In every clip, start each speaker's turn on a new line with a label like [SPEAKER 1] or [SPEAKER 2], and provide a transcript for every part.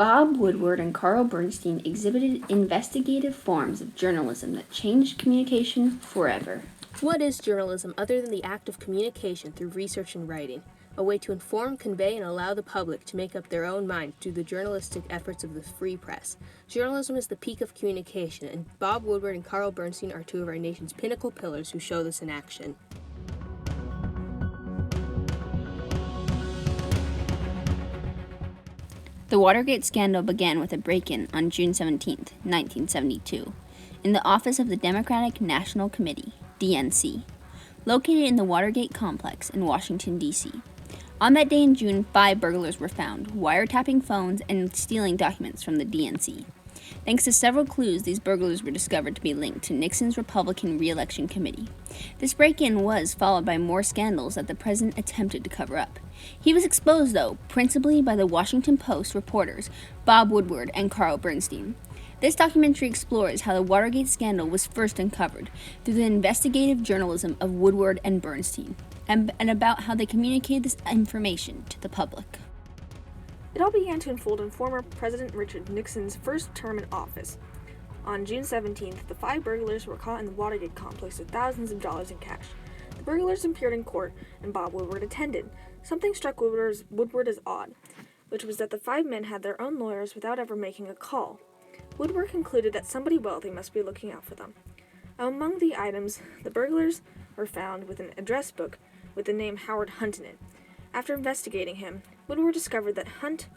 [SPEAKER 1] Bob Woodward and Carl Bernstein exhibited investigative forms of journalism that changed communication forever.
[SPEAKER 2] What is journalism other than the act of communication through research and writing? A way to inform, convey, and allow the public to make up their own mind through the journalistic efforts of the free press. Journalism is the peak of communication, and Bob Woodward and Carl Bernstein are two of our nation's pinnacle pillars who show this in action.
[SPEAKER 1] The Watergate scandal began with a break-in on June 17, 1972, in the office of the Democratic National Committee, DNC, located in the Watergate complex in Washington, D.C. On that day in June, 5 burglars were found, wiretapping phones and stealing documents from the DNC. Thanks to several clues, these burglars were discovered to be linked to Nixon's Republican re-election committee. This break-in was followed by more scandals that the president attempted to cover up. He was exposed, though, principally by the Washington Post reporters Bob Woodward and Carl Bernstein. This documentary explores how the Watergate scandal was first uncovered through the investigative journalism of Woodward and Bernstein, and about how they communicated this information to the public.
[SPEAKER 3] It all began to unfold in former President Richard Nixon's first term in office. On June 17th, the 5 burglars were caught in the Watergate complex with thousands of dollars in cash. The burglars appeared in court, and Bob Woodward attended. Something struck Woodward as odd, which was that the 5 men had their own lawyers without ever making a call. Woodward concluded that somebody wealthy must be looking out for them. Among the items, the burglars were found with an address book with the name Howard Hunt in it. After investigating him, Woodward discovered that Hunt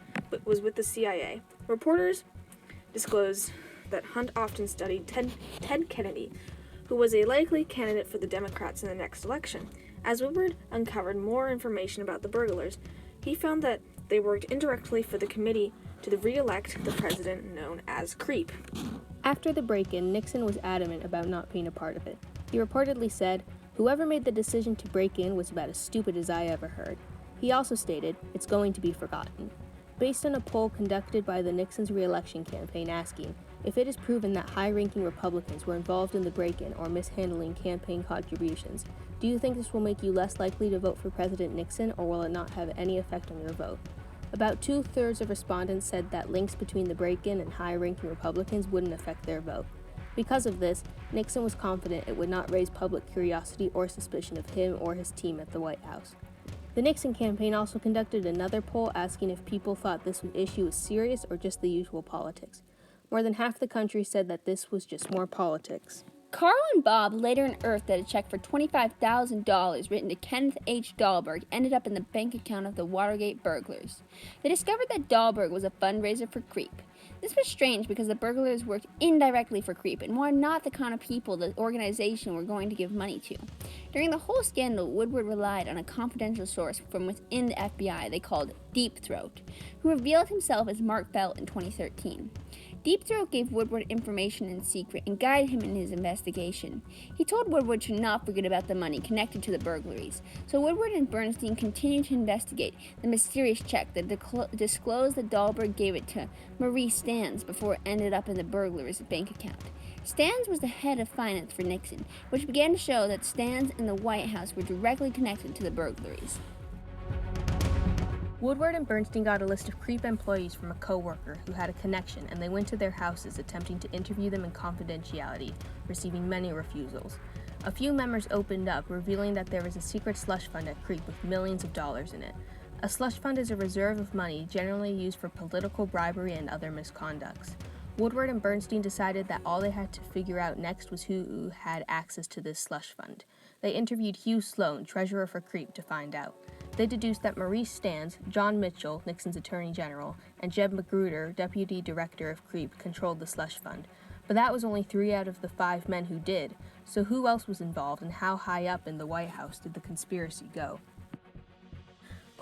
[SPEAKER 3] was with the CIA. Reporters disclosed that Hunt often studied Ted Kennedy, who was a likely candidate for the Democrats in the next election. As Woodward uncovered more information about the burglars, he found that they worked indirectly for the committee to re-elect the president known as CREEP.
[SPEAKER 2] After the break-in, Nixon was adamant about not being a part of it. He reportedly said, "Whoever made the decision to break in was about as stupid as I ever heard." He also stated, "It's going to be forgotten." Based on a poll conducted by the Nixon's re-election campaign asking if it is proven that high-ranking Republicans were involved in the break-in or mishandling campaign contributions, do you think this will make you less likely to vote for President Nixon, or will it not have any effect on your vote? About 2/3 of respondents said that links between the break-in and high-ranking Republicans wouldn't affect their vote. Because of this, Nixon was confident it would not raise public curiosity or suspicion of him or his team at the White House. The Nixon campaign also conducted another poll asking if people thought this issue was serious or just the usual politics. More than half the country said that this was just more politics.
[SPEAKER 1] Carl and Bob later unearthed that a check for $25,000 written to Kenneth H. Dahlberg ended up in the bank account of the Watergate burglars. They discovered that Dahlberg was a fundraiser for CREEP. This was strange because the burglars worked indirectly for CREEP and were not the kind of people the organization were going to give money to. During the whole scandal, Woodward relied on a confidential source from within the FBI they called Deep Throat, who revealed himself as Mark Felt in 2013. Deep Throat gave Woodward information in secret and guided him in his investigation. He told Woodward to not forget about the money connected to the burglaries, so Woodward and Bernstein continued to investigate the mysterious check that disclosed that Dahlberg gave it to Marie Stans before it ended up in the burglars' bank account. Stans was the head of finance for Nixon, which began to show that Stans and the White House were directly connected to the burglaries.
[SPEAKER 2] Woodward and Bernstein got a list of CREEP employees from a co-worker who had a connection, and they went to their houses attempting to interview them in confidentiality, receiving many refusals. A few members opened up, revealing that there was a secret slush fund at CREEP with millions of dollars in it. A slush fund is a reserve of money generally used for political bribery and other misconducts. Woodward and Bernstein decided that all they had to figure out next was who had access to this slush fund. They interviewed Hugh Sloan, treasurer for CREEP, to find out. They deduced that Maurice Stans, John Mitchell, Nixon's attorney general, and Jeb Magruder, deputy director of CREEP, controlled the slush fund. But that was only 3 out of the 5 men who did. So who else was involved, and how high up in the White House did the conspiracy go?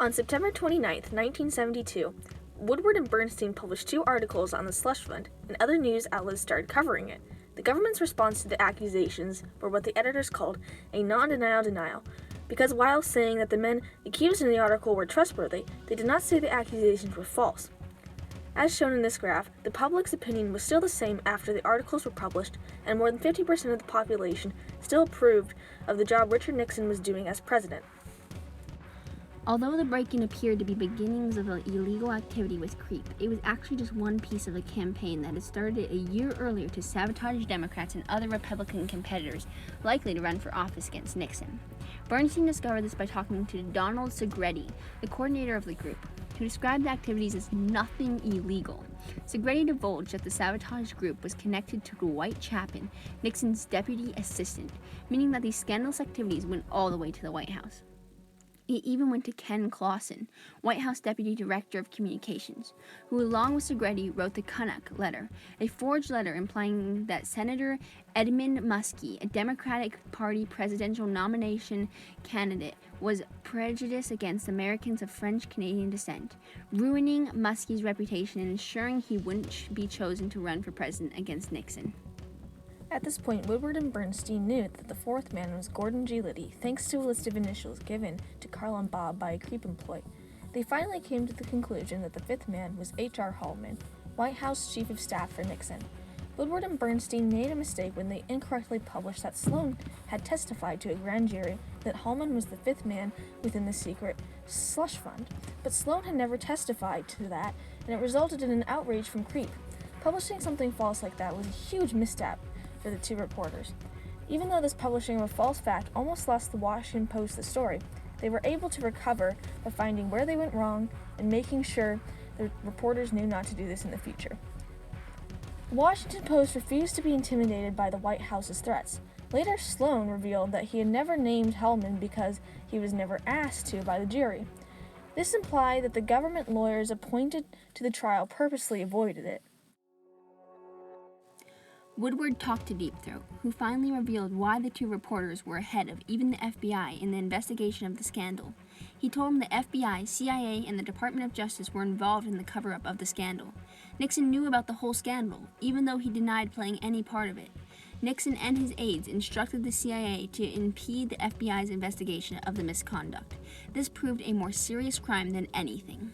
[SPEAKER 3] On September 29, 1972, Woodward and Bernstein published 2 articles on the slush fund, and other news outlets started covering it. The government's response to the accusations were what the editors called a non-denial denial, because while saying that the men accused in the article were trustworthy, they did not say the accusations were false. As shown in this graph, the public's opinion was still the same after the articles were published, and more than 50% of the population still approved of the job Richard Nixon was doing as president.
[SPEAKER 1] Although the break-in appeared to be beginnings of an illegal activity with CREEP, it was actually just one piece of a campaign that had started a year earlier to sabotage Democrats and other Republican competitors likely to run for office against Nixon. Bernstein discovered this by talking to Donald Segretti, the coordinator of the group, who described the activities as nothing illegal. Segretti divulged that the sabotage group was connected to Dwight Chapin, Nixon's deputy assistant, meaning that these scandalous activities went all the way to the White House. It even went to Ken Clausen, White House Deputy Director of Communications, who along with Segretti wrote the Canuck letter, a forged letter implying that Senator Edmund Muskie, a Democratic Party presidential nomination candidate, was prejudiced against Americans of French-Canadian descent, ruining Muskie's reputation and ensuring he wouldn't be chosen to run for president against Nixon.
[SPEAKER 3] At this point, Woodward and Bernstein knew that the fourth man was Gordon G. Liddy, thanks to a list of initials given to Carl and Bob by a CREEP employee. They finally came to the conclusion that the fifth man was H.R. Hallman, White House Chief of Staff for Nixon. Woodward and Bernstein made a mistake when they incorrectly published that Sloan had testified to a grand jury that Hallman was the fifth man within the secret slush fund, but Sloan had never testified to that, and it resulted in an outrage from CREEP. Publishing something false like that was a huge misstep for the two reporters. Even though this publishing of a false fact almost lost the Washington Post the story, they were able to recover by finding where they went wrong and making sure the reporters knew not to do this in the future. The Washington Post refused to be intimidated by the White House's threats. Later, Sloan revealed that he had never named Hellman because he was never asked to by the jury. This implied that the government lawyers appointed to the trial purposely avoided it.
[SPEAKER 1] Woodward talked to Deep Throat, who finally revealed why the two reporters were ahead of even the FBI in the investigation of the scandal. He told him the FBI, CIA, and the Department of Justice were involved in the cover-up of the scandal. Nixon knew about the whole scandal, even though he denied playing any part of it. Nixon and his aides instructed the CIA to impede the FBI's investigation of the misconduct. This proved a more serious crime than anything.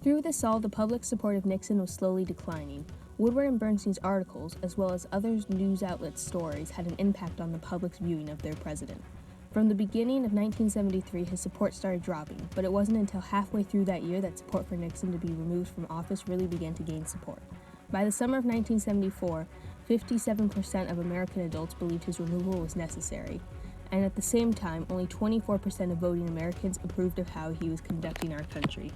[SPEAKER 2] Through this all, the public support of Nixon was slowly declining. Woodward and Bernstein's articles, as well as other news outlets' stories, had an impact on the public's viewing of their president. From the beginning of 1973, his support started dropping, but it wasn't until halfway through that year that support for Nixon to be removed from office really began to gain support. By the summer of 1974, 57% of American adults believed his removal was necessary, and at the same time, only 24% of voting Americans approved of how he was conducting our country.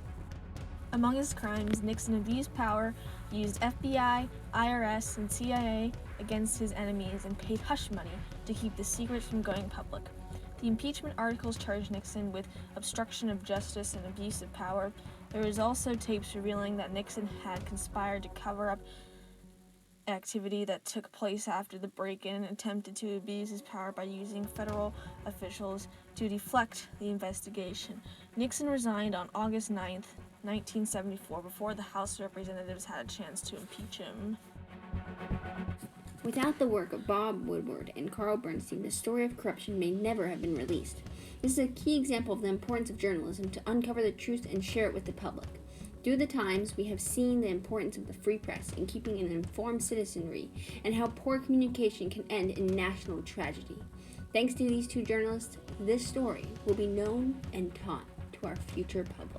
[SPEAKER 3] Among his crimes, Nixon abused power, used FBI, IRS, and CIA against his enemies, and paid hush money to keep the secrets from going public. The impeachment articles charged Nixon with obstruction of justice and abuse of power. There was also tapes revealing that Nixon had conspired to cover up activity that took place after the break-in and attempted to abuse his power by using federal officials to deflect the investigation. Nixon resigned on August 9th, 1974, before the House of Representatives had a chance to impeach him.
[SPEAKER 1] Without the work of Bob Woodward and Carl Bernstein, the story of corruption may never have been released. This is a key example of the importance of journalism to uncover the truth and share it with the public. Through the times, we have seen the importance of the free press in keeping an informed citizenry and how poor communication can end in national tragedy. Thanks to these two journalists, this story will be known and taught to our future public.